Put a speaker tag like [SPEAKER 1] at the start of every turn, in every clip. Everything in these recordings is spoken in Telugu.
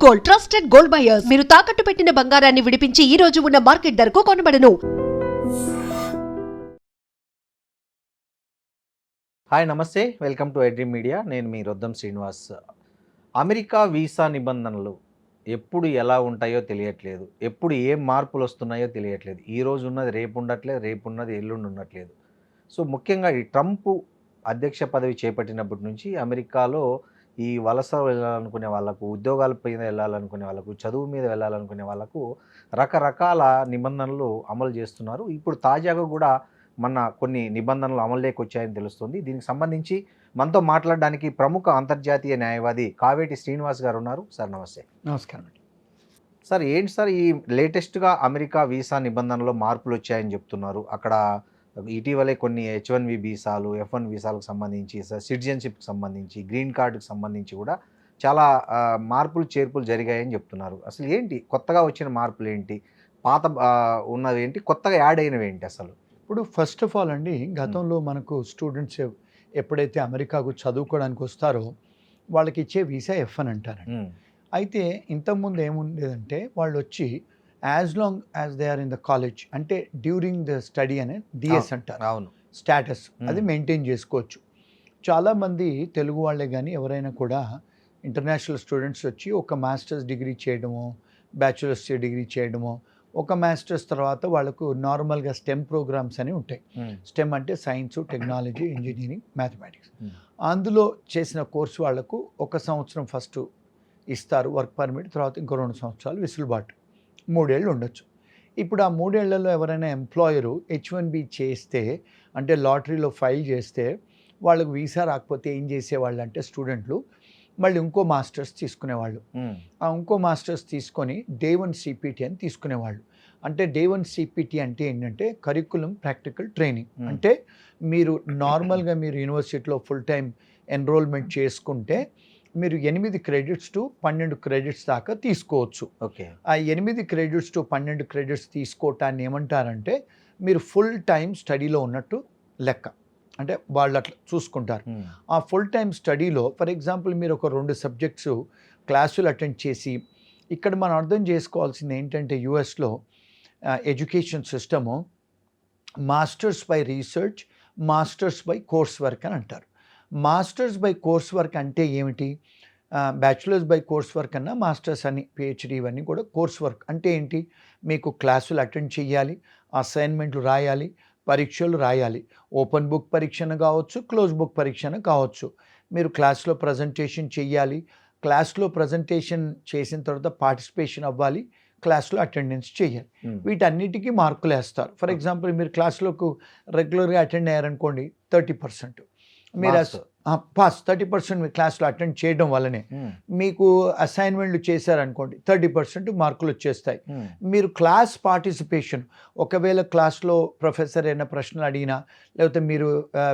[SPEAKER 1] Gold, trusted gold buyers. మీరు తాకట్టు పెట్టిన బంగారాన్ని విడిపించి ఈ రోజు ఉన్న మార్కెట్ ధరకు కొనబడను.
[SPEAKER 2] హాయ్ నమస్తే, వెల్కమ్ టు ఐడ్రీమ్ మీడియా. నేను మీ రొద్దం శ్రీనివాస్. అమెరికా వీసా నిబంధనలు ఎప్పుడు ఎలా ఉంటాయో తెలియట్లేదు, ఎప్పుడు ఏం మార్పులు వస్తున్నాయో తెలియట్లేదు. ఈ రోజు ఉన్నది రేపు ఉండట్లేదు, రేపు ఉన్నది ఎల్లుండి ఉండట్లేదు. సో ముఖ్యంగా ఈ ట్రంప్ అధ్యక్ష పదవి చేపట్టినప్పటి నుంచి అమెరికాలో ఈ వలస వెళ్ళాలనుకునే వాళ్ళకు, ఉద్యోగాల మీద వెళ్ళాలనుకునే వాళ్ళకు, చదువు మీద వెళ్ళాలనుకునే వాళ్ళకు రకరకాల నిబంధనలు అమలు చేస్తున్నారు. ఇప్పుడు తాజాగా కూడా కొన్ని నిబంధనలు అమలులోకి వచ్చాయని తెలుస్తుంది. దీనికి సంబంధించి మనతో మాట్లాడడానికి ప్రముఖ అంతర్జాతీయ న్యాయవాది కావేటి శ్రీనివాస్ గారు ఉన్నారు. సార్ నమస్తే.
[SPEAKER 3] నమస్కారం.
[SPEAKER 2] సార్ ఏంటి సార్ ఈ లేటెస్ట్గా అమెరికా వీసా నిబంధనలో మార్పులు వచ్చాయని చెప్తున్నారు. అక్కడ ఇటీవలే కొన్ని H1B వీసాలు, F1 వీసాలకు సంబంధించి, సిటిజన్షిప్కి సంబంధించి, గ్రీన్ కార్డుకి సంబంధించి కూడా చాలా మార్పులు చేర్పులు జరిగాయని చెప్తున్నారు. అసలు ఏంటి కొత్తగా వచ్చిన మార్పులు ఏంటి, పాత ఉన్నవి ఏంటి, కొత్తగా యాడ్ అయినవి ఏంటి అసలు?
[SPEAKER 3] ఇప్పుడు ఫస్ట్ ఆఫ్ ఆల్ అండి, గతంలో మనకు స్టూడెంట్స్ ఎప్పుడైతే అమెరికాకు చదువుకోవడానికి వస్తారో వాళ్ళకి ఇచ్చే వీసా F1 అంటారండి. అయితే ఇంతకుముందు ఏముండేదంటే వాళ్ళు వచ్చి as long as they are in the college, అంటే డ్యూరింగ్ ద స్టడీ అనే DS అంటారు.
[SPEAKER 2] అవును,
[SPEAKER 3] స్టేటస్ అది మెయింటైన్ చేసుకోవచ్చు. చాలామంది తెలుగు వాళ్ళే కానీ ఎవరైనా కూడా ఇంటర్నేషనల్ స్టూడెంట్స్ వచ్చి ఒక మాస్టర్స్ డిగ్రీ చేయడమో, బ్యాచులర్స్ డిగ్రీ చేయడమో, ఒక మాస్టర్స్ తర్వాత వాళ్ళకు నార్మల్గా స్టెమ్ ప్రోగ్రామ్స్ అని ఉంటాయి. స్టెమ్ అంటే సైన్స్, టెక్నాలజీ, ఇంజనీరింగ్, మ్యాథమెటిక్స్. అందులో చేసిన కోర్సు వాళ్లకు 1 సంవత్సరం ఫస్ట్ ఇస్తారు వర్క్ పర్మిట్, తర్వాత ఇంకో 2 సంవత్సరాలు వెసులుబాటు, 3 ఏళ్ళు ఉండొచ్చు. ఇప్పుడు ఆ 3 ఏళ్లలో ఎవరైనా ఎంప్లాయరు H1B చేస్తే, అంటే లాటరీలో ఫైల్ చేస్తే, వాళ్ళకు వీసా రాకపోతే ఏం చేసేవాళ్ళు అంటే స్టూడెంట్లు మళ్ళీ ఇంకో మాస్టర్స్ తీసుకునేవాళ్ళు. ఆ ఇంకో మాస్టర్స్ తీసుకొని Day 1 CPT అని తీసుకునేవాళ్ళు. అంటే Day 1 CPT అంటే ఏంటంటే కరికులం ప్రాక్టికల్ ట్రైనింగ్. అంటే మీరు నార్మల్గా మీరు యూనివర్సిటీలో ఫుల్ టైం ఎన్రోల్మెంట్ చేసుకుంటే మీరు 8 క్రెడిట్స్ టు 12 క్రెడిట్స్ దాకా తీసుకోవచ్చు.
[SPEAKER 2] ఓకే.
[SPEAKER 3] ఆ 8 క్రెడిట్స్ టు 12 క్రెడిట్స్ తీసుకోవటాన్ని ఏమంటారంటే మీరు ఫుల్ టైం స్టడీలో ఉన్నట్టు లెక్క. అంటే వాళ్ళు అట్లా చూసుకుంటారు. ఆ ఫుల్ టైం స్టడీలో ఫర్ ఎగ్జాంపుల్ మీరు ఒక 2 సబ్జెక్ట్స్ క్లాసులు అటెండ్ చేసి, ఇక్కడ మనం అర్థం చేసుకోవాల్సింది ఏంటంటే యూఎస్లో education system masters by research, masters by course work అని అంటారు. మాస్టర్స్ బై కోర్స్ వర్క్ అంటే ఏమిటి? బ్యాచులర్స్ బై కోర్స్ వర్క్ అన్నా మాస్టర్స్ అని PhD ఇవన్నీ కూడా కోర్స్ వర్క్ అంటే ఏంటి? మీకు క్లాసులు అటెండ్ చేయాలి, అసైన్మెంట్లు రాయాలి, పరీక్షలు రాయాలి. ఓపెన్ బుక్ పరీక్షను కావచ్చు, క్లోజ్ బుక్ పరీక్షను కావచ్చు. మీరు క్లాస్లో ప్రజెంటేషన్ చెయ్యాలి, క్లాస్లో ప్రజెంటేషన్ చేసిన తర్వాత పార్టిసిపేషన్ అవ్వాలి, క్లాస్లో అటెండెన్స్ చేయాలి. వీటన్నిటికీ మార్కులు వేస్తారు. ఫర్ ఎగ్జాంపుల్ మీరు క్లాస్లోకి రెగ్యులర్గా అటెండ్ అయ్యారనుకోండి 30%. మీరు పాస్ 30% మీ క్లాస్లో అటెండ్ చేయడం వల్లనే. మీకు అసైన్మెంట్లు చేశారనుకోండి 30% మార్కులు వచ్చేస్తాయి. మీరు క్లాస్ పార్టిసిపేషన్, ఒకవేళ క్లాస్లో ప్రొఫెసర్ ఏమైనా ప్రశ్నలు అడిగినా, లేకపోతే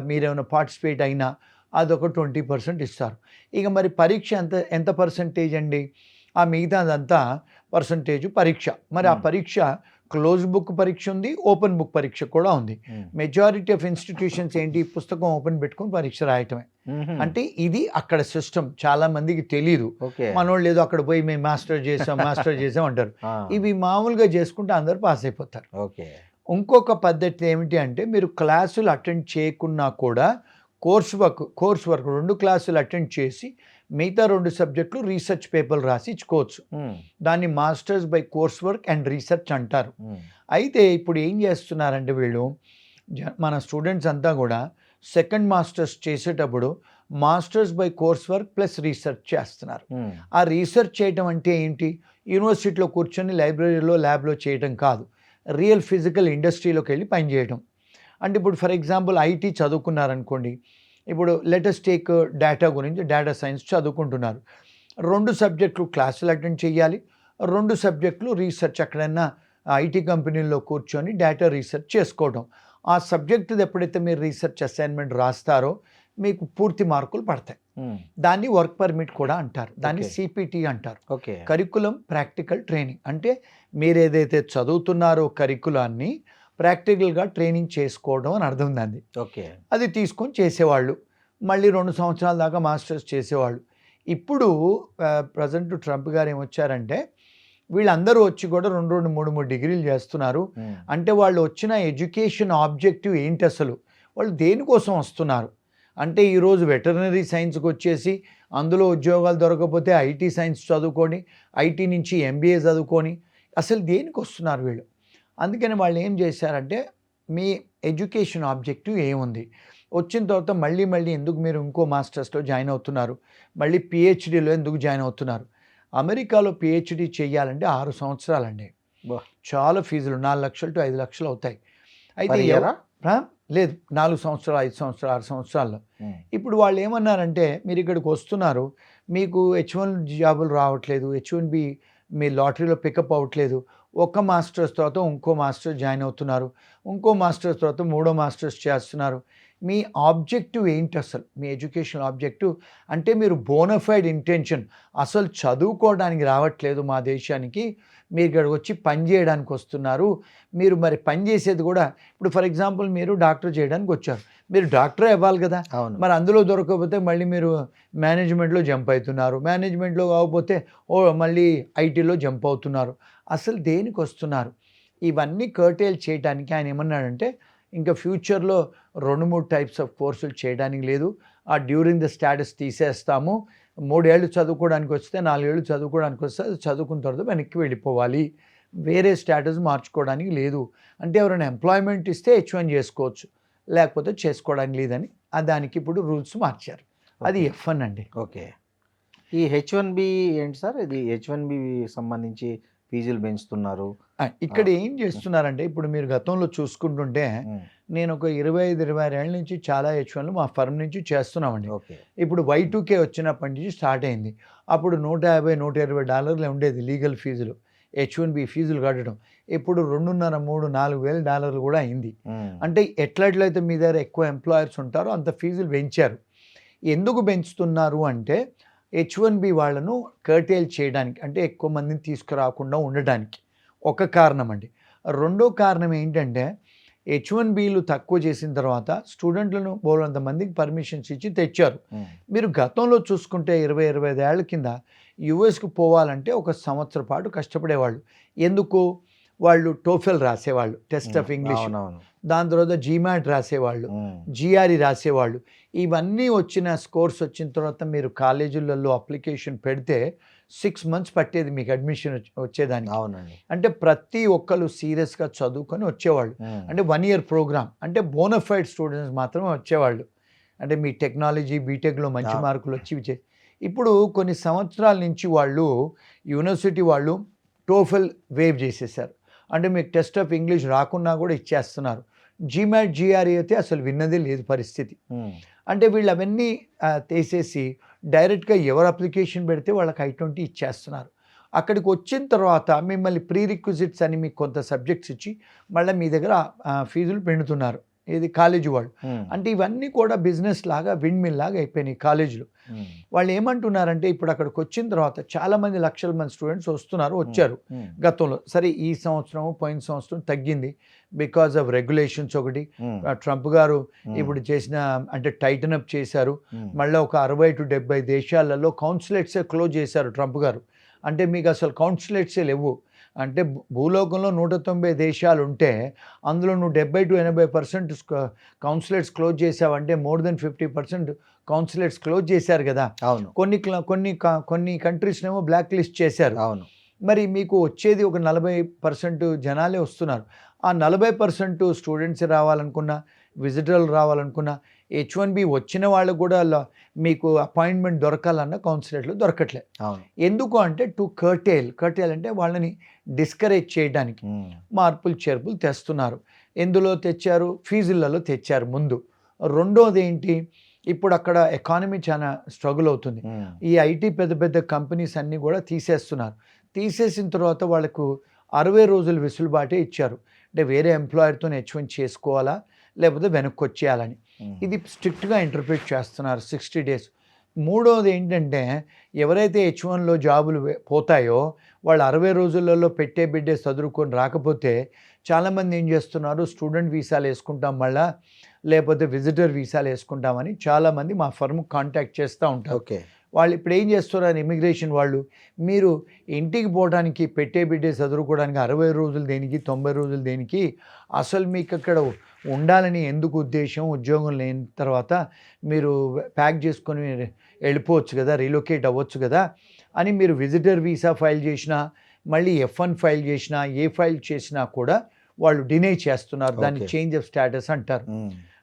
[SPEAKER 3] మీరేమైనా పార్టిసిపేట్ అయినా అదొక 20% ఇస్తారు. ఇక మరి పరీక్ష ఎంత పర్సంటేజ్ అండి? ఆ మిగతాదంతా పర్సంటేజ్ పరీక్ష. మరి ఆ పరీక్ష క్లోజ్ బుక్ పరీక్ష ఉంది, ఓపెన్ బుక్ పరీక్ష కూడా ఉంది. మెజారిటీ ఆఫ్ ఇన్స్టిట్యూషన్స్ ఏంటి, పుస్తకం ఓపెన్ పెట్టుకుని పరీక్ష రాయటమే. అంటే ఇది అక్కడ సిస్టమ్. చాలా మందికి తెలీదు. మనోళ్ళు ఏదో అక్కడ పోయి మేము మాస్టర్ చేసాం అంటారు. ఇవి మామూలుగా చేసుకుంటే అందరు పాస్ అయిపోతారు. ఇంకొక పద్ధతి ఏమిటి అంటే మీరు క్లాసులు అటెండ్ చేయకున్నా కూడా కోర్స్ వర్క్ 2 క్లాసులు అటెండ్ చేసి మిగతా 2 సబ్జెక్టులు రీసెర్చ్ పేపర్లు రాసి ఇచ్చుకోవచ్చు. దాన్ని masters by course work and research అంటారు. అయితే ఇప్పుడు ఏం చేస్తున్నారంటే వీళ్ళు మన స్టూడెంట్స్ అంతా కూడా సెకండ్ మాస్టర్స్ చేసేటప్పుడు masters by course work plus research చేస్తున్నారు. ఆ రీసెర్చ్ చేయడం అంటే ఏంటి? యూనివర్సిటీలో కూర్చొని లైబ్రరీలో ల్యాబ్లో చేయడం కాదు, రియల్ ఫిజికల్ ఇండస్ట్రీలోకి వెళ్ళి పనిచేయడం. అంటే ఇప్పుడు ఫర్ ఎగ్జాంపుల్ IT చదువుకున్నారనుకోండి, ఇప్పుడు లెటెస్ట్ టేక్ డేటా గురించి, డేటా సైన్స్ చదువుకుంటున్నారు. 2 సబ్జెక్టులు క్లాసులు అటెండ్ చేయాలి, 2 సబ్జెక్టులు రీసెర్చ్, ఎక్కడైనా IT కంపెనీల్లో కూర్చొని డేటా రీసెర్చ్ చేసుకోవడం. ఆ సబ్జెక్టుది ఎప్పుడైతే మీరు రీసెర్చ్ అసైన్మెంట్ రాస్తారో మీకు పూర్తి మార్కులు పడతాయి. దాన్ని వర్క్ పర్మిట్ కూడా అంటారు, దాన్ని CPT అంటారు. Curriculum practical training. అంటే మీరు ఏదైతే చదువుతున్నారో కరికులాన్ని ప్రాక్టికల్గా ట్రైనింగ్ చేసుకోవడం అని అర్థం దాన్ని. అది తీసుకొని చేసేవాళ్ళు. మళ్ళీ 2 సంవత్సరాల దాకా మాస్టర్స్ చేసేవాళ్ళు. ఇప్పుడు ప్రజెంట్ ట్రంప్ గారు ఏమొచ్చారంటే వీళ్ళందరూ వచ్చి కూడా 2 డిగ్రీలు చేస్తున్నారు. అంటే వాళ్ళు వచ్చిన ఎడ్యుకేషన్ ఆబ్జెక్టివ్ ఏంటి అసలు, వాళ్ళు దేనికోసం వస్తున్నారు అంటే ఈరోజు వెటర్నరీ సైన్స్కి వచ్చేసి అందులో ఉద్యోగాలు దొరకకపోతే ఐటీ సైన్స్ చదువుకొని ఐటీ నుంచి ఎంబీఏ చదువుకొని అసలు దేనికి వస్తున్నారు వీళ్ళు. అందుకని వాళ్ళు ఏం చేశారంటే మీ ఎడ్యుకేషన్ ఆబ్జెక్టివ్ ఏముంది, వచ్చిన తర్వాత మళ్ళీ ఎందుకు మీరు ఇంకో మాస్టర్స్లో జాయిన్ అవుతున్నారు, మళ్ళీ పిహెచ్డీలో ఎందుకు జాయిన్ అవుతున్నారు. అమెరికాలో పిహెచ్డీ చేయాలంటే 6 సంవత్సరాలండి. చాలా ఫీజులు 4 లక్షలు టు 5 లక్షలు అవుతాయి. అయితే లేదు 4 సంవత్సరాలు 5 సంవత్సరాలు 6 సంవత్సరాల్లో. ఇప్పుడు వాళ్ళు ఏమన్నారంటే మీరు ఇక్కడికి వస్తున్నారు, మీకు H1 జాబులు రావట్లేదు, H1B మీ లాటరీలో పికప్ అవ్వట్లేదు, ఒక మాస్టర్స్ తర్వాత ఇంకో మాస్టర్ జాయిన్ అవుతున్నారు, ఇంకో మాస్టర్స్ తర్వాత 3వ మాస్టర్స్ చేస్తున్నారు. మీ ఆబ్జెక్టివ్ ఏంటి అసలు, మీ ఎడ్యుకేషన్ ఆబ్జెక్టివ్ అంటే మీరు బోనఫైడ్ ఇంటెన్షన్ అసలు చదువుకోవడానికి రావట్లేదు మా దేశానికి, మీరు ఇక్కడికి వచ్చి పని చేయడానికి వస్తున్నారు. మీరు మరి పని చేసేది కూడా ఇప్పుడు ఫర్ ఎగ్జాంపుల్ మీరు డాక్టర్ చేయడానికి వచ్చారు, మీరు డాక్టరే అవ్వాలి కదా, మరి అందులో దొరకకపోతే మళ్ళీ మీరు మేనేజ్మెంట్లో జంప్ అవుతున్నారు, మేనేజ్మెంట్లో కాకపోతే మళ్ళీ ఐటీలో జంప్ అవుతున్నారు. అసలు దేనికి వస్తున్నారు. ఇవన్నీ కర్టైల్ చేయడానికి ఆయన ఏమన్నాడంటే ఇంకా ఫ్యూచర్లో 2-3 టైప్స్ ఆఫ్ కోర్సులు చేయడానికి లేదు, ఆ డ్యూరింగ్ ద స్టాటస్ తీసేస్తాము, 3 ఏళ్ళు చదువుకోవడానికి వస్తే 4 ఏళ్ళు చదువుకోవడానికి వస్తే అది చదువుకున్న తర్వాత వెనక్కి వెళ్ళిపోవాలి, వేరే స్టాటస్ మార్చుకోవడానికి లేదు. అంటే ఎవరైనా ఎంప్లాయ్మెంట్ ఇస్తే H1 చేసుకోవచ్చు, లేకపోతే చేసుకోవడానికి లేదని దానికి ఇప్పుడు రూల్స్ మార్చారు. అది F1 అండి.
[SPEAKER 2] ఓకే. ఈ H1B ఏంటి సార్, ఇది H1B సంబంధించి ఫీజులు పెంచుతున్నారు.
[SPEAKER 3] ఇక్కడ ఏం చేస్తున్నారంటే ఇప్పుడు మీరు గతంలో చూసుకుంటుంటే నేను ఒక 25-26 ఏళ్ళ నుంచి చాలా H1లు మా ఫర్మ్ నుంచి చేస్తున్నామండి. ఇప్పుడు Y2K వచ్చినప్పటి నుంచి స్టార్ట్ అయింది. అప్పుడు $150-120 ఉండేది లీగల్ ఫీజులు, H1B ఫీజులు కట్టడం. ఇప్పుడు $2.5-3-4 కూడా అయింది. అంటే ఎట్లయితే మీ దగ్గర ఎక్కువ ఎంప్లాయర్స్ ఉంటారో అంత ఫీజులు పెంచారు. ఎందుకు పెంచుతున్నారు అంటే H1B వాళ్ళను కర్టైల్ చేయడానికి, అంటే ఎక్కువ మందిని తీసుకురాకుండా ఉండడానికి ఒక కారణం అండి. రెండో కారణం ఏంటంటే H1Bలు తక్కువ చేసిన తర్వాత స్టూడెంట్లను బోలంత మందికి పర్మిషన్స్ ఇచ్చి తెచ్చారు. మీరు గతంలో చూసుకుంటే 20-25 ఏళ్ల కింద యుఎస్కి పోవాలంటే 1 సంవత్సరం పాటు కష్టపడేవాళ్ళు. ఎందుకు, వాళ్ళు టోఫెల్ రాసేవాళ్ళు, టెస్ట్ ఆఫ్ ఇంగ్లీష్, దాని తర్వాత జీమాట్ రాసేవాళ్ళు, జిఆర్ఈ రాసేవాళ్ళు. ఇవన్నీ వచ్చిన స్కోర్స్ వచ్చిన తర్వాత మీరు కాలేజీలలో అప్లికేషన్ పెడితే 6 మంత్స్ పట్టేది మీకు అడ్మిషన్ వచ్చేదానికి.
[SPEAKER 2] అవునండి.
[SPEAKER 3] అంటే ప్రతి ఒక్కరు సీరియస్గా చదువుకొని వచ్చేవాళ్ళు. అంటే 1 ఇయర్ ప్రోగ్రామ్, అంటే బోనఫైడ్ స్టూడెంట్స్ మాత్రమే వచ్చేవాళ్ళు. అంటే మీ టెక్నాలజీ బీటెక్లో మంచి మార్కులు వచ్చి ఇప్పుడు కొన్ని సంవత్సరాల నుంచి వాళ్ళు యూనివర్సిటీ వాళ్ళు టోఫెల్ వేవ్ చేసేసారు. అంటే మీకు టెస్ట్ ఆఫ్ ఇంగ్లీష్ రాకున్నా కూడా ఇచ్చేస్తున్నారు. జీమాట్ జిఆర్ఈ అయితే అసలు విన్నదే లేదు పరిస్థితి. అంటే వీళ్ళు అవన్నీ తీసేసి డైరెక్ట్గా ఎవరు అప్లికేషన్ పెడితే వాళ్ళకి I-20 ఇచ్చేస్తున్నారు. అక్కడికి వచ్చిన తర్వాత మిమ్మల్ని ప్రీ రిక్విజిట్స్ అని మీకు కొంత సబ్జెక్ట్స్ ఇచ్చి మళ్ళీ మీ దగ్గర ఫీజులు పెడుతున్నారు, ఇది కాలేజీ వాళ్ళు. అంటే ఇవన్నీ కూడా బిజినెస్ లాగా విండ్ మిల్ లాగా అయిపోయినాయి కాలేజీలు. వాళ్ళు ఏమంటున్నారంటే ఇప్పుడు అక్కడికి వచ్చిన తర్వాత చాలామంది లక్షల మంది స్టూడెంట్స్ వచ్చారు గతంలో. సరే ఈ సంవత్సరం పోయిన సంవత్సరం తగ్గింది బికాజ్ ఆఫ్ రెగ్యులేషన్స్. ఒకటి ట్రంప్ గారు ఇప్పుడు చేసిన అంటే టైటన్ అప్ చేశారు. మళ్ళీ ఒక 60-70 దేశాలలో కౌన్సిలేట్సే క్లోజ్ చేశారు ట్రంప్ గారు. అంటే మీకు అసలు కౌన్సిలేట్సే లేవు. అంటే భూలోకంలో 190 దేశాలు ఉంటే అందులో నువ్వు 70-80% కౌన్సిలేట్స్ క్లోజ్ చేసావంటే మోర్ దెన్ 50% కౌన్సిలేట్స్ క్లోజ్ చేశారు కదా.
[SPEAKER 2] అవును.
[SPEAKER 3] కొన్ని కంట్రీస్నేమో బ్లాక్ లిస్ట్ చేశారు.
[SPEAKER 2] అవును.
[SPEAKER 3] మరి మీకు వచ్చేది ఒక 40% జనాలే వస్తున్నారు. ఆ 40% స్టూడెంట్స్ రావాలనుకున్నా, విజిటర్లు రావాలనుకున్నా, H1B వచ్చిన వాళ్ళకు కూడా మీకు అపాయింట్మెంట్ దొరకాలన్న కౌన్సిలేట్లు దొరకట్లేదు. ఎందుకు అంటే టు కర్టైల్ అంటే వాళ్ళని డిస్కరేజ్ చేయడానికి మార్పులు చేర్పులు తెస్తున్నారు. ఎందులో తెచ్చారు, ఫీజులలో తెచ్చారు ముందు. రెండోది ఏంటి, ఇప్పుడు అక్కడ ఎకానమీ చాలా స్ట్రగుల్ అవుతుంది. ఈ ఐటీ పెద్ద కంపెనీస్ అన్నీ కూడా తీసేస్తున్నారు. తీసేసిన తర్వాత వాళ్ళకు 60 రోజులు వెసులుబాటే ఇచ్చారు. అంటే వేరే ఎంప్లాయర్తో H1 చేసుకోవాలా లేకపోతే వెనక్కి వచ్చేయాలని. ఇది స్ట్రిక్ట్గా ఇంటర్ప్రిట్ చేస్తున్నారు 60 days. మూడోది ఏంటంటే ఎవరైతే H1లో జాబులు పోతాయో వాళ్ళు 60 రోజులలో పెట్టే బిడ్డే చదువుకొని రాకపోతే చాలామంది ఏం చేస్తున్నారు, స్టూడెంట్ వీసాలు వేసుకుంటాం మళ్ళా, లేకపోతే విజిటర్ వీసాలు వేసుకుంటామని చాలామంది మా ఫర్మ్ కాంటాక్ట్ చేస్తూ ఉంటారు. వాళ్ళు ఇప్పుడు ఏం చేస్తున్నారు ఇమిగ్రేషన్ వాళ్ళు, మీరు ఇంటికి పోవడానికి పెట్టే బిడ్డే చదువుకోవడానికి 60 రోజులు దేనికి, 90 రోజులు దేనికి, అసలు మీకు అక్కడ ఉండాలని ఎందుకు ఉద్దేశం, ఉద్యోగం లేని తర్వాత మీరు ప్యాక్ చేసుకొని వెళ్ళిపోవచ్చు కదా, రీలొకేట్ అవ్వచ్చు కదా అని మీరు విజిటర్ వీసా ఫైల్ చేసినా, మళ్ళీ F1 ఫైల్ చేసినా, ఏ ఫైల్ చేసినా కూడా వాళ్ళు డినై చేస్తున్నారు. దాన్ని చేంజ్ ఆఫ్ స్టేటస్ అంటారు.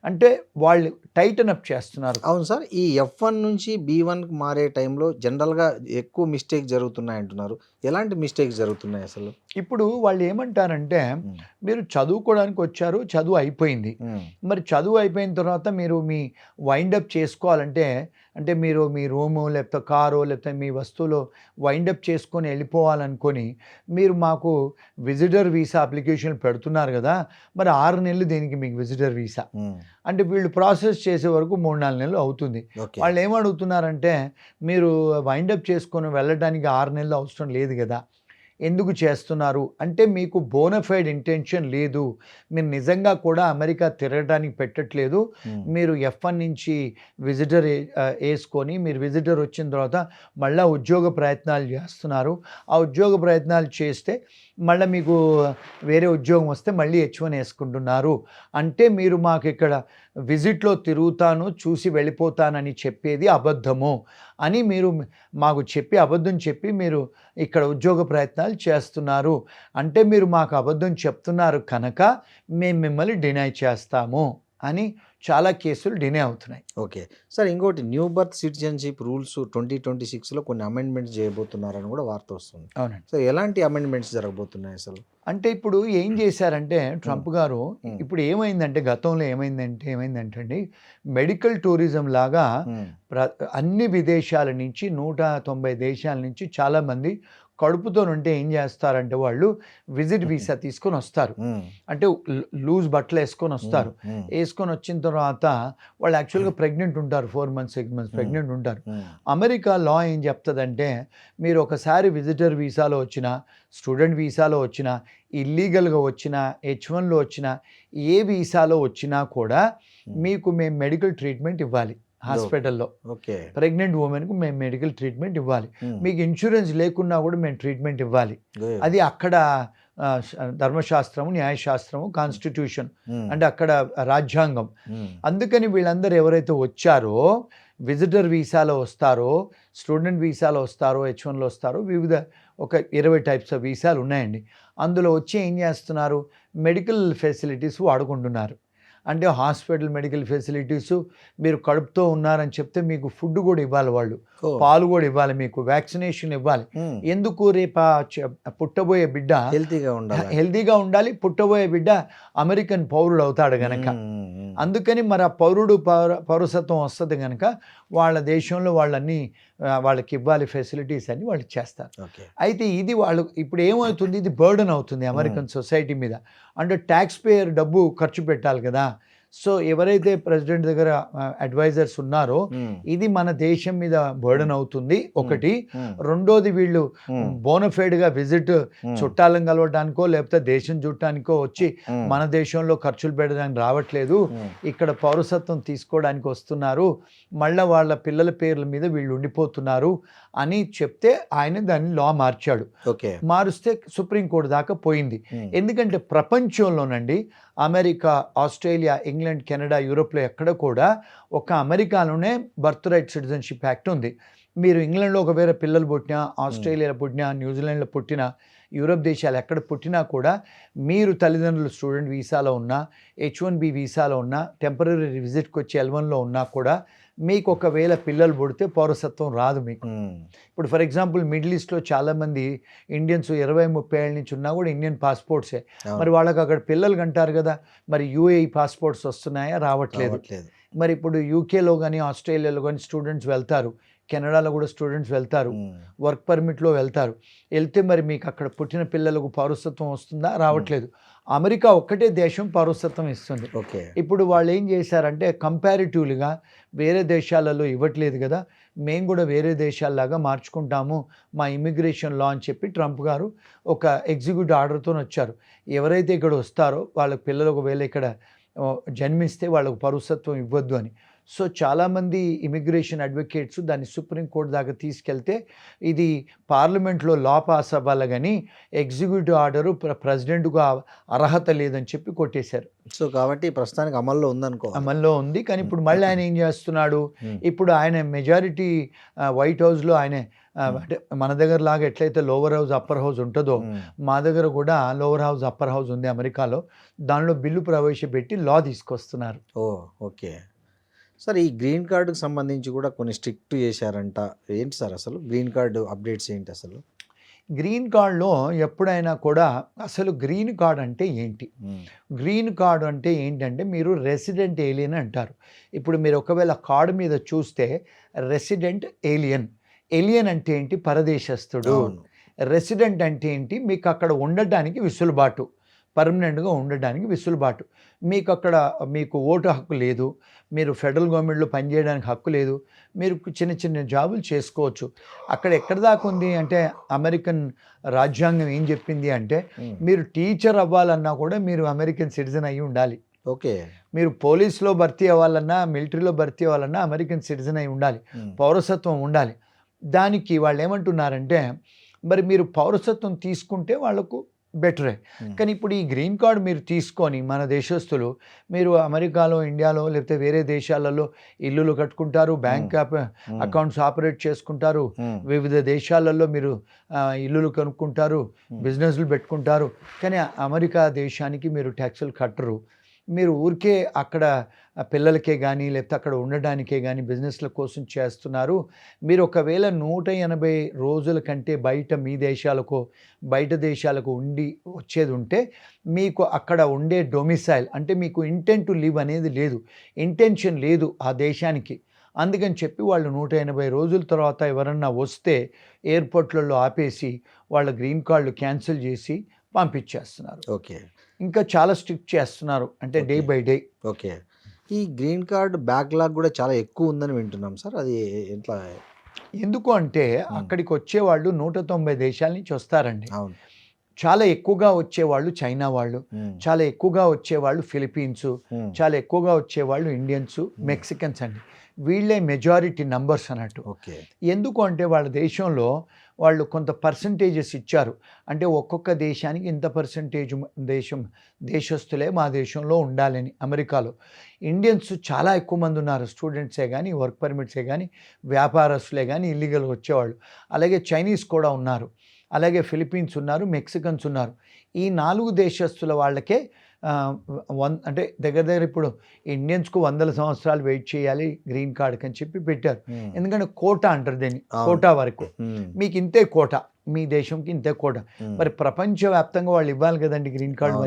[SPEAKER 3] అంటే వాళ్ళు టైటన్ అప్ చేస్తున్నారు.
[SPEAKER 2] అవును సార్, ఈ F1 నుంచి B1కి మారే టైంలో జనరల్గా ఎక్కువ మిస్టేక్ జరుగుతున్నాయి అంటున్నారు. ఎలాంటి మిస్టేక్స్ జరుగుతున్నాయి అసలు?
[SPEAKER 3] ఇప్పుడు వాళ్ళు ఏమంటారంటే, మీరు చదువుకోవడానికి వచ్చారు, చదువు అయిపోయింది, మరి చదువు అయిపోయిన తర్వాత మీరు మీ వైండప్ చేసుకోవాలంటే, అంటే మీరు మీ రూము లేకపోతే కారు లేకపోతే మీ వస్తువులు వైండప్ చేసుకొని వెళ్ళిపోవాలనుకొని మీరు మాకు విజిటర్ వీసా అప్లికేషన్ పెడుతున్నారు కదా, మరి 6 నెలలు దేనికి మీకు విజిటర్ వీసా అంటే వీళ్ళు ప్రాసెస్ చేసే వరకు 3-4 నెలలు అవుతుంది. వాళ్ళు ఏమడుగుతున్నారంటే, మీరు వైండప్ చేసుకొని వెళ్ళడానికి 6 నెలలు అవసరం లేదు కదా, ఎందుకు చేస్తున్నారు అంటే మీకు బోనఫైడ్ ఇంటెన్షన్ లేదు, మీరు నిజంగా కూడా అమెరికా తిరగడానికి పెట్టట్లేదు, మీరు F1 నుంచి విజిటర్ వేసుకొని మీరు విజిటర్ వచ్చిన తర్వాత మళ్ళీ ఉద్యోగ ప్రయత్నాలు చేస్తున్నారు, ఆ ఉద్యోగ ప్రయత్నాలు చేస్తే మళ్ళీ మీకు వేరే ఉద్యోగం వస్తే మళ్ళీ H1 వేసుకుంటున్నారు, అంటే మీరు మాకు ఇక్కడ విజిట్లో తిరుగుతాను చూసి వెళ్ళిపోతానని చెప్పేది అబద్ధము అని మీరు మాకు చెప్పి అబద్ధం చెప్పి మీరు ఇక్కడ ఉద్యోగ ప్రయత్నాలు చేస్తున్నారు, అంటే మీరు మాకు అబద్ధం చెప్తున్నారు కనుక మేము మిమ్మల్ని డినై చేస్తాము అని చాలా కేసులు డినే అవుతున్నాయి.
[SPEAKER 2] ఓకే సార్, ఇంకోటి న్యూ బర్త్ సిటిజన్షిప్ రూల్స్ 2026లో కొన్ని అమెండ్మెంట్స్ చేయబోతున్నారని కూడా వార్త వస్తుంది.
[SPEAKER 3] అవునండి.
[SPEAKER 2] సో ఎలాంటి అమెండ్మెంట్స్ జరగబోతున్నాయి అసలు?
[SPEAKER 3] అంటే ఇప్పుడు ఏం చేశారంటే ట్రంప్ గారు, ఇప్పుడు ఏమైందంటే గతంలో ఏమైందంటే అండి, మెడికల్ టూరిజం లాగా అన్ని విదేశాల నుంచి 190 దేశాల నుంచి చాలామంది కడుపుతో ఉంటే ఏం చేస్తారంటే వాళ్ళు విజిట్ వీసా తీసుకొని వస్తారు, అంటే లూజ్ బట్టలు వేసుకొని వస్తారు, వేసుకొని వచ్చిన తర్వాత వాళ్ళు యాక్చువల్గా ప్రెగ్నెంట్ ఉంటారు, 4 months 6 months ప్రెగ్నెంట్ ఉంటారు. అమెరికా లా ఏం చెప్తుందంటే, మీరు ఒకసారి విజిటర్ వీసాలో వచ్చినా, స్టూడెంట్ వీసాలో వచ్చినా, ఇల్లీగల్గా వచ్చినా, H1లో వచ్చినా, ఏ వీసాలో వచ్చినా కూడా మీకు మేము మెడికల్ ట్రీట్మెంట్ ఇవ్వాలి. హాస్పిటల్లో ప్రెగ్నెంట్ ఉమెన్కు మేము మెడికల్ ట్రీట్మెంట్ ఇవ్వాలి, మీకు ఇన్సూరెన్స్ లేకున్నా కూడా మేము ట్రీట్మెంట్ ఇవ్వాలి. అది అక్కడ ధర్మశాస్త్రము, న్యాయశాస్త్రము, కాన్స్టిట్యూషన్ అంటే అక్కడ రాజ్యాంగం. అందుకని వీళ్ళందరూ ఎవరైతే వచ్చారో విజిటర్ వీసాలో వస్తారో, స్టూడెంట్ వీసాలో వస్తారో, H1లో వస్తారో, వివిధ ఒక 20 టైప్స్ ఆఫ్ వీసాలు ఉన్నాయండి. అందులో వచ్చి ఏం చేస్తున్నారు, మెడికల్ ఫెసిలిటీస్ వాడుకుంటున్నారు. అంటే హాస్పిటల్ మెడికల్ ఫెసిలిటీసు, మీరు కడుపుతో ఉన్నారని చెప్తే మీకు ఫుడ్ కూడా ఇవ్వాలి, వాళ్ళు పాలు కూడా ఇవ్వాలి, మీకు వ్యాక్సినేషన్ ఇవ్వాలి. ఎందుకు రేపు పుట్టబోయే బిడ్డ హెల్తీగా ఉండాలి, పుట్టబోయే బిడ్డ అమెరికన్ పౌరుడు అవుతాడు గనక. అందుకని మరి ఆ పౌరసత్వం వస్తుంది కనుక వాళ్ళ దేశంలో వాళ్ళకి ఇవ్వాలి ఫెసిలిటీస్ అని వాళ్ళు చేస్తారు. అయితే ఇది వాళ్ళు ఇప్పుడు ఏమవుతుంది, ఇది బర్డన్ అవుతుంది అమెరికన్ సొసైటీ మీద. అంటే ట్యాక్స్ పేయర్ డబ్బు ఖర్చు పెట్టాలి కదా. సో ఎవరైతే ప్రెసిడెంట్ దగ్గర అడ్వైజర్స్ ఉన్నారో ఇది మన దేశం మీద బర్డన్ అవుతుంది ఒకటి. రెండోది వీళ్ళు బోనఫైడ్గా విజిట్ చుట్టాలను కలవడానికో లేకపోతే దేశం చూడటానికో వచ్చి మన దేశంలో ఖర్చులు పెట్టడానికి రావట్లేదు, ఇక్కడ పౌరసత్వం తీసుకోవడానికి వస్తున్నారు, మళ్ళీ వాళ్ళ పిల్లల పేర్ల మీద వీళ్ళు ఉండిపోతున్నారు అని చెప్తే ఆయన దాన్ని లా మార్చాడు. మారుస్తే సుప్రీంకోర్టు దాకా పోయింది. ఎందుకంటే ప్రపంచంలోనండి అమెరికా, ఆస్ట్రేలియా, ఇంగ్లాండ్, కెనడా, యూరోప్లో ఎక్కడ కూడా ఒక అమెరికాలోనే బర్త్ రైట్ సిటిజన్షిప్ యాక్ట్ ఉంది. మీరు ఇంగ్లాండ్లో ఒకవేళ పిల్లలు పుట్టినా, ఆస్ట్రేలియాలో పుట్టినా, న్యూజిలాండ్లో పుట్టినా, యూరోప్ దేశాలు ఎక్కడ పుట్టినా కూడా మీరు తల్లిదండ్రులు స్టూడెంట్ వీసాలో ఉన్నా, H1B వీసాలో ఉన్నా, టెంపరీ విజిట్కి వచ్చి L1లో ఉన్నా కూడా మీకు ఒకవేళ పిల్లలు పుడితే పౌరసత్వం రాదు మీకు. ఇప్పుడు ఫర్ ఎగ్జాంపుల్ మిడిల్ ఈస్ట్లో చాలామంది ఇండియన్స్ 20-30 ఏళ్ళ నుంచి ఉన్నా కూడా ఇండియన్ పాస్పోర్ట్సే, మరి వాళ్ళకి అక్కడ పిల్లలు కంటారు కదా, మరి UAE పాస్పోర్ట్స్ వస్తున్నాయా, రావట్లేదు. మరి ఇప్పుడు యూకేలో కానీ ఆస్ట్రేలియాలో కానీ స్టూడెంట్స్ వెళ్తారు, కెనడాలో కూడా స్టూడెంట్స్ వెళ్తారు, వర్క్ పర్మిట్లో వెళ్తే మరి మీకు అక్కడ పుట్టిన పిల్లలకు పౌరసత్వం వస్తుందా, రావట్లేదు. అమెరికా ఒక్కటే దేశం పౌరసత్వం ఇస్తుంది. ఇప్పుడు వాళ్ళు ఏం చేశారంటే కంపారిటివ్లీగా వేరే దేశాలలో ఇవ్వట్లేదు కదా, మేము కూడా వేరే దేశాల్లాగా మార్చుకుంటాము మా ఇమిగ్రేషన్ లా అని చెప్పి ట్రంప్ గారు ఒక ఎగ్జిక్యూటివ్ ఆర్డర్తో వచ్చారు. ఎవరైతే ఇక్కడ వస్తారో వాళ్ళ పిల్లలు ఒకవేళ ఇక్కడ జన్మిస్తే వాళ్ళకు పౌరసత్వం ఇవ్వద్దు అని. సో చాలామంది ఇమిగ్రేషన్ అడ్వకేట్స్ దాన్ని సుప్రీంకోర్టు దాకా తీసుకెళ్తే ఇది పార్లమెంట్లో లా పాస్ అవ్వాలి కానీ ఎగ్జిక్యూటివ్ ఆర్డరు ప్రెసిడెంట్గా అర్హత లేదని చెప్పి కొట్టేశారు.
[SPEAKER 2] సో కాబట్టి ప్రస్తుతానికి అమల్లో ఉందనుకో.
[SPEAKER 3] అమల్లో ఉంది, కానీ ఇప్పుడు మళ్ళీ ఆయన ఏం చేస్తున్నాడు, ఇప్పుడు ఆయన మెజారిటీ వైట్ హౌస్లో ఆయన అంటే మన దగ్గర లాగా ఎట్లయితే లోవర్ హౌస్ అప్పర్ హౌస్ ఉంటుందో మా దగ్గర కూడా లోవర్ హౌస్ అప్పర్ హౌస్ ఉంది అమెరికాలో. దానిలో బిల్లు ప్రవేశపెట్టి లా తీసుకొస్తున్నారు.
[SPEAKER 2] ఓకే సార్, ఈ గ్రీన్ కార్డుకి సంబంధించి కూడా కొన్ని స్ట్రిక్ట్ చేశారంట. ఏంటి సార్ అసలు గ్రీన్ కార్డు అప్డేట్స్ ఏంటి అసలు?
[SPEAKER 3] గ్రీన్ కార్డులో ఎప్పుడైనా కూడా అసలు గ్రీన్ కార్డ్ అంటే ఏంటి, గ్రీన్ కార్డు అంటే ఏంటంటే మీరు రెసిడెంట్ ఏలియన్ అంటారు. ఇప్పుడు మీరు ఒకవేళ కార్డు మీద చూస్తే రెసిడెంట్ ఏలియన్, ఏలియన్ అంటే ఏంటి, పరదేశస్థుడు. రెసిడెంట్ అంటే ఏంటి, మీకు అక్కడ ఉండటానికి వెసులుబాటు, పర్మనెంట్గా ఉండడానికి వెసులుబాటు. మీకు అక్కడ మీకు ఓటు హక్కు లేదు, మీరు ఫెడరల్ గవర్నమెంట్లో పనిచేయడానికి హక్కు లేదు, మీరు చిన్న చిన్న జాబులు చేసుకోవచ్చు. అక్కడ ఎక్కడ దాకా ఉంది అంటే అమెరికన్ రాజ్యాంగం ఏం చెప్పింది అంటే మీరు టీచర్ అవ్వాలన్నా కూడా మీరు అమెరికన్ సిటిజన్ అయి ఉండాలి.
[SPEAKER 2] ఓకే,
[SPEAKER 3] మీరు పోలీస్లో భర్తీ అవ్వాలన్నా మిలిటరీలో భర్తీ అవ్వాలన్నా అమెరికన్ సిటిజన్ అయి ఉండాలి, పౌరసత్వం ఉండాలి. దానికి వాళ్ళు ఏమంటున్నారంటే మరి మీరు పౌరసత్వం తీసుకుంటే వాళ్ళకు బెటరే. కానీ ఇప్పుడు ఈ గ్రీన్ కార్డు మీరు తీసుకొని మన దేశస్తులు మీరు అమెరికాలో, ఇండియాలో లేకపోతే వేరే దేశాలలో ఇల్లులు కట్టుకుంటారు, బ్యాంక్ అకౌంట్స్ ఆపరేట్ చేసుకుంటారు, వివిధ దేశాలలో మీరు ఇల్లులు కొనుక్కుంటారు, బిజినెస్లు పెట్టుకుంటారు. కానీ అమెరికా దేశానికి మీరు ట్యాక్సులు కట్టరు. మీరు ఊరికే అక్కడ పిల్లలకే కానీ లేకపోతే అక్కడ ఉండడానికే కానీ బిజినెస్ల కోసం చేస్తున్నారు. మీరు ఒకవేళ 180 రోజుల కంటే బయట మీ దేశాలకు బయట దేశాలకు ఉండి వచ్చేది ఉంటే మీకు అక్కడ ఉండే డొమిసైల్ అంటే మీకు ఇంటెంట్ టు లివ్ అనేది లేదు, ఇంటెన్షన్ లేదు ఆ దేశానికి. అందుకని చెప్పి వాళ్ళు 180 రోజుల తర్వాత ఎవరన్నా వస్తే ఎయిర్పోర్ట్లలో ఆపేసి వాళ్ళ గ్రీన్ కార్డులు క్యాన్సిల్ చేసి పంపించేస్తున్నారు.
[SPEAKER 2] ఓకే,
[SPEAKER 3] ఇంకా చాలా స్ట్రిక్ట్ చేస్తున్నారు, అంటే డే బై డే.
[SPEAKER 2] ఓకే, ఈ గ్రీన్ కార్డ్ బ్యాక్లాగ్ కూడా చాలా ఎక్కువ ఉందని వింటున్నాం సార్, అది ఎట్లా?
[SPEAKER 3] ఎందుకు అంటే అక్కడికి వచ్చేవాళ్ళు 190 దేశాల నుంచి వస్తారండి.
[SPEAKER 2] అవును,
[SPEAKER 3] చాలా ఎక్కువగా వచ్చేవాళ్ళు చైనా వాళ్ళు, చాలా ఎక్కువగా వచ్చేవాళ్ళు ఫిలిపీన్స్, చాలా ఎక్కువగా వచ్చేవాళ్ళు ఇండియన్స్, మెక్సికన్స్ అండి. వీళ్ళే మెజారిటీ నంబర్స్ అన్నట్టు.
[SPEAKER 2] ఓకే,
[SPEAKER 3] ఎందుకు అంటే వాళ్ళ దేశంలో వాళ్ళు కొంత పర్సంటేజెస్ ఇచ్చారు, అంటే ఒక్కొక్క దేశానికి ఇంత పర్సంటేజ్ దేశస్తులే మా దేశంలో ఉండాలని. అమెరికాలో ఇండియన్స్ చాలా ఎక్కువ మంది ఉన్నారు, స్టూడెంట్సే కానీ వర్క్ పర్మిట్సే కానీ వ్యాపారస్తులే కానీ ఇల్లీగల్గా వచ్చేవాళ్ళు. అలాగే చైనీస్ కూడా ఉన్నారు, అలాగే ఫిలిపీన్స్ ఉన్నారు, మెక్సికన్స్ ఉన్నారు. ఈ 4 దేశస్తుల వాళ్ళకే అంటే దగ్గర ఇప్పుడు ఇండియన్స్కు 100 సంవత్సరాలు వెయిట్ చేయాలి గ్రీన్ కార్డ్కి అని చెప్పి పెట్టారు. ఎందుకంటే కోటా అంటారు దీన్ని, కోటా వరకు మీకు ఇంతే కోటా, మీ దేశంకి ఇంతే కోటా. మరి ప్రపంచవ్యాప్తంగా వాళ్ళు ఇవ్వాలి కదండి గ్రీన్ కార్డు.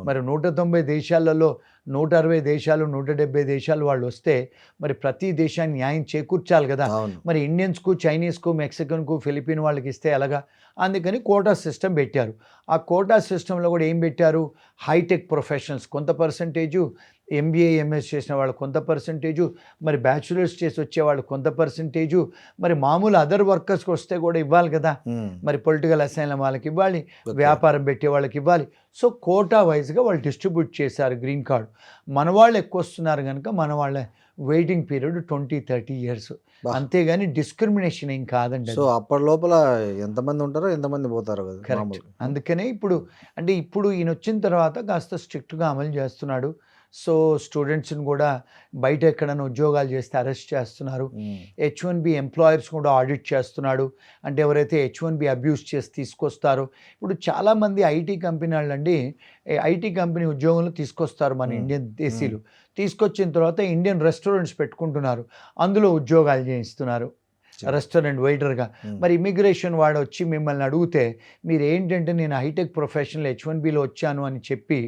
[SPEAKER 3] మరి 190 దేశాలలో 160 దేశాలు 170 దేశాలు వాళ్ళు వస్తే మరి ప్రతి దేశాన్ని న్యాయం చేకూర్చాలి కదా. మరి ఇండియన్స్కు, చైనీస్కు, మెక్సికన్కు, ఫిలిపిన్ వాళ్ళకి ఇస్తే ఎలాగా? అందుకని కోటా సిస్టమ్ పెట్టారు. ఆ కోటా సిస్టంలో కూడా ఏం పెట్టారు, హైటెక్ ప్రొఫెషనల్స్ కొంత పర్సంటేజు, ఎంబీఏ ఎంఎస్ చేసిన వాళ్ళు కొంత పర్సంటేజు, మరి బ్యాచులర్స్ చేసి వచ్చేవాళ్ళు కొంత పర్సంటేజు, మరి మామూలు అదర్ వర్కర్స్కి వస్తే కూడా ఇవ్వాలి కదా. మరి పొలిటికల్ అసైన్ల వాళ్ళకి ఇవ్వాలి, వ్యాపారం పెట్టే వాళ్ళకి ఇవ్వాలి. సో కోటా వైజ్గా వాళ్ళు డిస్ట్రిబ్యూట్ చేశారు గ్రీన్ కార్డు. మన వాళ్ళు ఎక్కువ వస్తున్నారు కనుక మన వాళ్ళ వెయిటింగ్ పీరియడ్ 20-30 years, అంతేగాని డిస్క్రిమినేషన్ ఏం కాదండి.
[SPEAKER 2] సో అప్పటి లోపల ఎంతమంది ఉంటారో ఎంతమంది పోతారో కదా.
[SPEAKER 3] అందుకనే ఇప్పుడు అంటే ఇప్పుడు ఈయన వచ్చిన తర్వాత కాస్త స్ట్రిక్ట్గా అమలు చేస్తున్నాడు. సో స్టూడెంట్స్ని కూడా బయట ఎక్కడైనా ఉద్యోగాలు చేస్తే అరెస్ట్ చేస్తున్నారు. H1B ఎంప్లాయర్స్ కూడా ఆడిట్ చేస్తున్నాడు, అంటే ఎవరైతే H1B అబ్యూస్ చేసి తీసుకొస్తారో. ఇప్పుడు చాలామంది ఐటీ కంపెనీ వాళ్ళండి ఐటీ కంపెనీ ఉద్యోగంలో తీసుకొస్తారు మన ఇండియన్ దేశీయులు. తీసుకొచ్చిన తర్వాత ఇండియన్ రెస్టారెంట్స్ పెట్టుకుంటున్నారు, అందులో ఉద్యోగాలు చేయిస్తున్నారు రెస్టారెంట్ వెయిటర్గా. మరి ఇమిగ్రేషన్ వాడు వచ్చి మిమ్మల్ని అడిగితే మీరు ఏంటంటే నేను హైటెక్ ప్రొఫెషనల్ H1Bలో వచ్చాను అని చెప్పి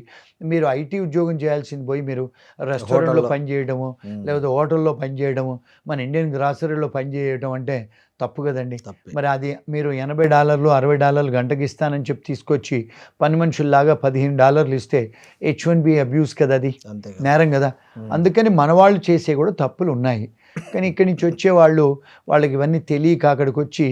[SPEAKER 3] మీరు ఐటీ ఉద్యోగం చేయాల్సింది పోయి మీరు రెస్టారెంట్లో పనిచేయడము, లేకపోతే హోటల్లో పనిచేయడము, మన ఇండియన్ గ్రాసరీలో పనిచేయడం అంటే తప్పు కదండి. మరి అది మీరు $80 $60 గంటకి ఇస్తానని చెప్పి తీసుకొచ్చి పని మనుషుల్లాగా $15 ఇస్తే H1B అబ్యూస్ కదా, అది నేరం కదా. అందుకని మన వాళ్ళు చేసే కూడా తప్పులు ఉన్నాయి. కానీ ఇక్కడి నుంచి వచ్చేవాళ్ళు వాళ్ళకి ఇవన్నీ తెలియక అక్కడికి వచ్చి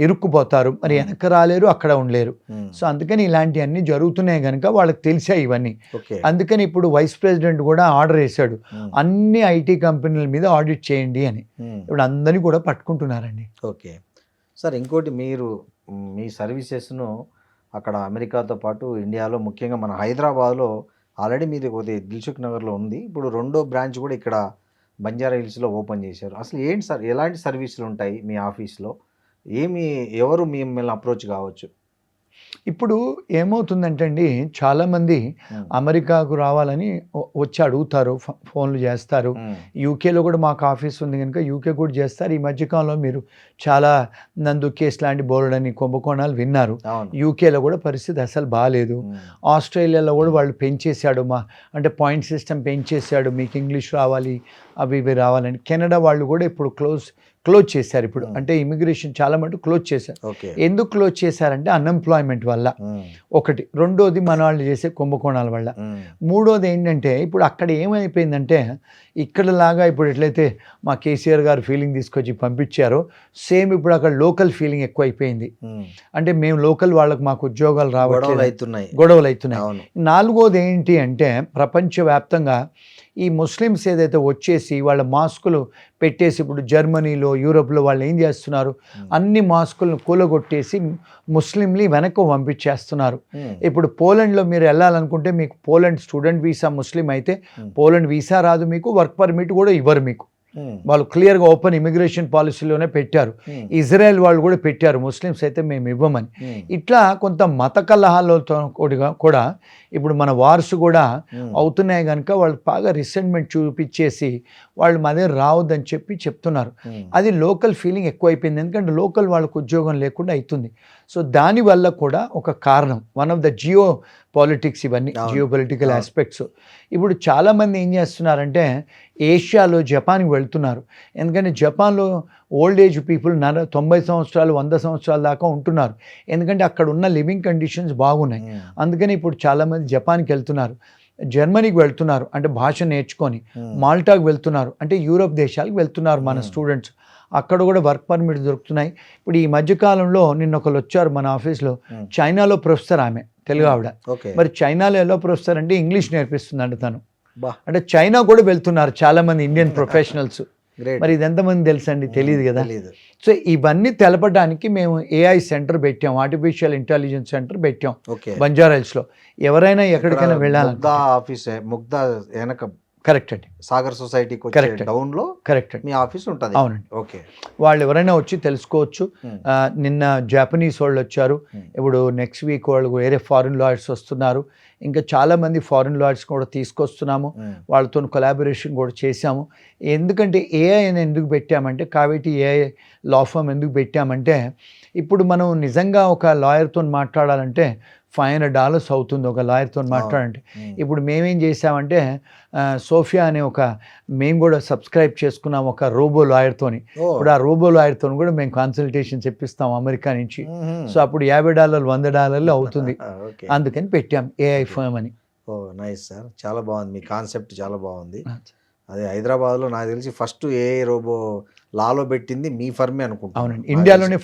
[SPEAKER 3] ఇరుక్కుపోతారు, మరి వెనక రాలేరు, అక్కడ ఉండలేరు. సో అందుకని ఇలాంటివన్నీ జరుగుతున్నాయి కనుక వాళ్ళకి తెలిసాయి ఇవన్నీ.
[SPEAKER 2] ఓకే.
[SPEAKER 3] అందుకని ఇప్పుడు వైస్ ప్రెసిడెంట్ కూడా ఆర్డర్ వేశాడు, అన్ని ఐటీ కంపెనీల మీద ఆడిట్ చేయండి అని. ఇప్పుడు అందరినీ కూడా పట్టుకుంటున్నారండి.
[SPEAKER 2] ఓకే సార్, ఇంకోటి మీరు మీ సర్వీసెస్ను అక్కడ అమెరికాతో పాటు ఇండియాలో ముఖ్యంగా మన హైదరాబాద్లో ఆల్రెడీ మీది ఒకటి దిల్సుఖ్ నగర్లో ఉంది, ఇప్పుడు రెండో బ్రాంచ్ కూడా ఇక్కడ బంజారా హిల్స్లో ఓపెన్ చేశారు. అసలు ఏంటి సార్, ఎలాంటి సర్వీసులు ఉంటాయి మీ ఆఫీస్లో, ఎవరు మిమ్మల్ని అప్రోచ్ కావచ్చు?
[SPEAKER 3] ఇప్పుడు ఏమవుతుందంటే అండి, చాలామంది అమెరికాకు రావాలని వచ్చి అడుగుతారు, ఫోన్లు చేస్తారు. యూకేలో కూడా మాకు ఆఫీస్ ఉంది కనుక యూకే కూడా చేస్తారు. ఈ మధ్యకాలంలో మీరు చాలా నందు కేసు లాంటి బోర్డని కుంభకోణాలు విన్నారు. యూకేలో కూడా పరిస్థితి అసలు బాగాలేదు. ఆస్ట్రేలియాలో కూడా వాళ్ళు పెంచేశాడు, అంటే పాయింట్ సిస్టమ్ పెంచేశాడు, మీకు ఇంగ్లీష్ రావాలి అవి ఇవి రావాలని. కెనడా వాళ్ళు కూడా ఇప్పుడు క్లోజ్ చేశారు. ఇప్పుడు అంటే ఇమిగ్రేషన్ చాలా మటుకు క్లోజ్ చేశారు. ఎందుకు క్లోజ్ చేశారంటే అన్ఎంప్లాయ్మెంట్ వల్ల ఒకటి, రెండోది మన వాళ్ళు చేసే కుంభకోణాల వల్ల, మూడోది ఏంటంటే ఇప్పుడు అక్కడ ఏమైపోయిందంటే ఇక్కడలాగా ఇప్పుడు ఎట్లయితే మా కేసీఆర్ గారు ఫీలింగ్ తీసుకొచ్చి పంపించారో సేమ్ ఇప్పుడు అక్కడ లోకల్ ఫీలింగ్ ఎక్కువ అయిపోయింది. అంటే మేము లోకల్ వాళ్ళకి మాకు ఉద్యోగాలు రావట్లేదు, గొడవలు అవుతున్నాయి. నాలుగోది ఏంటి అంటే ప్రపంచవ్యాప్తంగా ఈ ముస్లిమ్స్ ఏదైతే వచ్చేసి వాళ్ళ మాస్కులు పెట్టేసి ఇప్పుడు జర్మనీలో యూరోప్లో వాళ్ళు ఏం చేస్తున్నారు, అన్ని మాస్కులను కూలగొట్టేసి ముస్లింని వెనక్కి పంపించేస్తున్నారు. ఇప్పుడు పోలాండ్లో మీరు వెళ్ళాలనుకుంటే మీకు పోలాండ్ స్టూడెంట్ వీసా, ముస్లిం అయితే పోలాండ్ వీసా రాదు, మీకు వర్క్ పర్మిట్ కూడా ఇవ్వరు. మీకు వాళ్ళు క్లియర్గా ఓపెన్ ఇమిగ్రేషన్ పాలసీలోనే పెట్టారు. ఇజ్రాయెల్ వాళ్ళు కూడా పెట్టారు, ముస్లిమ్స్ అయితే మేము ఇవ్వమని. ఇట్లా కొంత మత కలహాలతో కూడా ఇప్పుడు మన వార్స్ కూడా అవుతున్నాయి కనుక వాళ్ళు బాగా రిసెంట్మెంట్ చూపించేసి వాళ్ళు మదే రావద్దని చెప్తున్నారు. అది లోకల్ ఫీలింగ్ ఎక్కువైపోయింది, ఎందుకంటే లోకల్ వాళ్ళకు ఉద్యోగం లేకుండా అవుతుంది. సో దానివల్ల కూడా ఒక కారణం, one of the geo politics, ఇవన్నీ జియో పొలిటికల్ ఆస్పెక్ట్స్. ఇప్పుడు చాలామంది ఏం చేస్తున్నారంటే ఏషియాలో జపాన్కి వెళ్తున్నారు, ఎందుకంటే జపాన్లో ఓల్డ్ ఏజ్ పీపుల్ 90 సంవత్సరాలు 100 సంవత్సరాల దాకా ఉంటున్నారు, ఎందుకంటే అక్కడ ఉన్న లివింగ్ కండిషన్స్ బాగున్నాయి. అందుకని ఇప్పుడు చాలామంది జపాన్కి వెళ్తున్నారు, జర్మనీకి వెళ్తున్నారు అంటే భాష నేర్చుకొని, మాల్టాకి వెళ్తున్నారు అంటే యూరోప్ దేశాలకు వెళ్తున్నారు మన స్టూడెంట్స్, అక్కడ కూడా వర్క్ పర్మిట్ దొరుకుతున్నాయి. ఇప్పుడు ఈ మధ్యకాలంలో నిన్న ఒకరు వచ్చారు మన ఆఫీస్లో, చైనాలో ప్రొఫెసర్, ఆమె తెలుగు ఆవిడ. మరి చైనాలో ఎలా ప్రొఫెసర్ అంటే ఇంగ్లీష్ నేర్పిస్తుందంట తను. అంటే చైనా కూడా వెళ్తున్నారు చాలామంది ఇండియన్ ప్రొఫెషనల్స్. మరి ఇది ఎంతమంది తెలుసండి, తెలియదు కదా. సో ఇవన్నీ తెలపడానికి మేము ఏఐ సెంటర్ పెట్టాం, ఆర్టిఫిషియల్ ఇంటెలిజెన్స్ సెంటర్ పెట్టాం బంజారా హిల్స్లో. ఎవరైనా ఎక్కడికైనా వెళ్ళాలి, కరెక్ట్ అండి,
[SPEAKER 2] సాగర్ సొసైటీకి డౌన్లో
[SPEAKER 3] కరెక్ట్
[SPEAKER 2] మీ ఆఫీస్ ఉంటుంది.
[SPEAKER 3] అవునండి.
[SPEAKER 2] ఓకే,
[SPEAKER 3] వాళ్ళు ఎవరైనా వచ్చి తెలుసుకోవచ్చు. నిన్న జాపనీస్ వాళ్ళు వచ్చారు, ఇప్పుడు నెక్స్ట్ వీక్ వాళ్ళు వేరే ఫారిన్ లాయర్స్ వస్తున్నారు, ఇంకా చాలామంది ఫారిన్ లాయర్స్ కూడా తీసుకొస్తున్నాము, వాళ్ళతో కొలాబరేషన్ కూడా చేశాము. ఎందుకంటే ఏఐ అని ఎందుకు పెట్టామంటే, కావేటి ఏఐ లా ఫర్మ్ ఎందుకు పెట్టామంటే, ఇప్పుడు మనం నిజంగా ఒక లాయర్తో మాట్లాడాలంటే $500 అవుతుంది ఒక లాయర్తో మాట్లాడంటే. ఇప్పుడు మేమేం చేసామంటే సోఫియా అనే మేము కూడా సబ్స్క్రైబ్ చేసుకున్నాం ఒక రోబో లాయర్తోని. ఇప్పుడు ఆ రోబో లాయర్తో కూడా మేము కన్సల్టేషన్ చెప్పిస్తాం అమెరికా నుంచి. సో అప్పుడు $50 $100 అవుతుంది, అందుకని పెట్టాం ఏఐ ఫర్మ్ అని.
[SPEAKER 2] ఓ నైస్ సార్, చాలా బాగుంది మీ కాన్సెప్ట్, చాలా బాగుంది. అదే హైదరాబాద్లో నాకు తెలిసి ఫస్ట్ ఏఐ రోబో లాలో పెట్టింది మీ ఫర్మే అనుకుంటా.
[SPEAKER 3] అవునండి, ఇండియాలోనే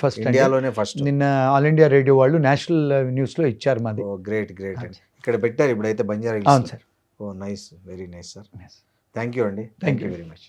[SPEAKER 3] ఫస్ట్. నిన్న ఆల్ ఇండియా రేడియో వాళ్ళు నేషనల్ న్యూస్లో ఇచ్చారు మాది.
[SPEAKER 2] గ్రేట్ అండి, ఇక్కడ పెట్టారు ఇప్పుడైతే బంజారా హిల్స్.
[SPEAKER 3] అవును sir.
[SPEAKER 2] Oh nice, very nice sir, thank you అండి, థ్యాంక్ యూ వెరీ మచ్.